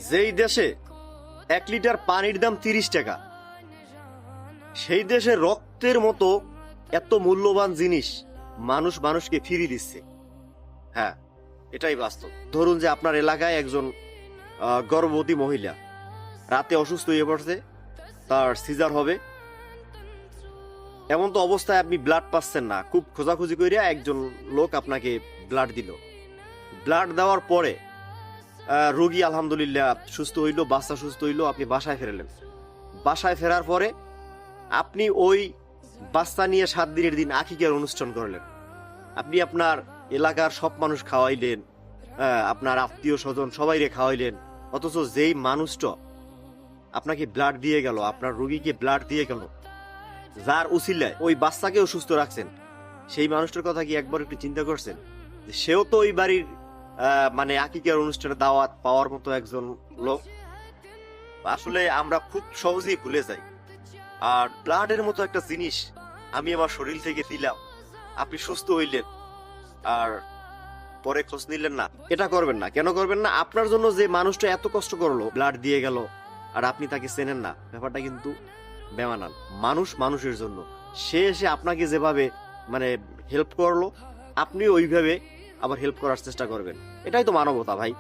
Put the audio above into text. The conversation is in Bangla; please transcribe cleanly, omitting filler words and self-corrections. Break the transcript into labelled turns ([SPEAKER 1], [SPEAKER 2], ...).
[SPEAKER 1] যেই দেশে 1 লিটার পানির দাম 30 টাকা, সেই দেশে রক্তের মতো এত মূল্যবান জিনিস মানুষ মানুষকে ফিরিয়ে দিচ্ছে। হ্যাঁ, এটাই বাস্তব। ধরুন যে আপনার এলাকায় একজন গর্ভবতী মহিলা রাতে অসুস্থ হয়ে পড়ছে, তার সিজার হবে, এমন তো অবস্থায় আপনি ব্লাড পাচ্ছেন না, খুব খোঁজাখুঁজি করিয়া একজন লোক আপনাকে ব্লাড দিল। ব্লাড দেওয়ার পরে রোগী আলহামদুলিল্লাহ সুস্থ হইল, বাচ্চা সুস্থ হইল, আপনি বাসায় ফেরালেন। বাসায় ফেরার পরে আপনি ওই বাচ্চা নিয়ে 7 দিনের দিন আকিকার অনুষ্ঠান করলেন। আপনি আপনার এলাকার সব মানুষ খাওয়াইলেন, আপনার আত্মীয় স্বজন সবাইরে খাওয়াইলেন, অথচ যেই মানুষটা আপনাকে ব্লাড দিয়ে গেল, আপনার রোগীকে ব্লাড দিয়ে গেল, যার উসিলায় ওই বাচ্চাকেও সুস্থ রাখছেন, সেই মানুষটার কথা কি একবার একটু চিন্তা করছেন? সেও তো ওই বাড়ির মানে আকিকার অনুষ্ঠানে দাওয়াত পাওয়ার মতো একজন লোক। আসলে আমরা খুব সহজেই ভুলে যাই। আর ব্লাডের মতো একটা জিনিস আমি আমার শরীর থেকে দিলাম, আপনি সুস্থ হইলেন, আর পরে খোঁজ নিলেন না। এটা করবেন না। কেন করবেন না? আপনার জন্য যে মানুষটা এত কষ্ট করলো, ব্লাড দিয়ে গেল, আর আপনি তাকে চেনেন না, ব্যাপারটা কিন্তু বেমানান। মানুষ মানুষের জন্য, সে এসে আপনাকে যেভাবে মানে হেল্প করলো, আপনি ওইভাবে আবার হেল্প করার চেষ্টা করবেন। এটাই তো মানবতা ভাই।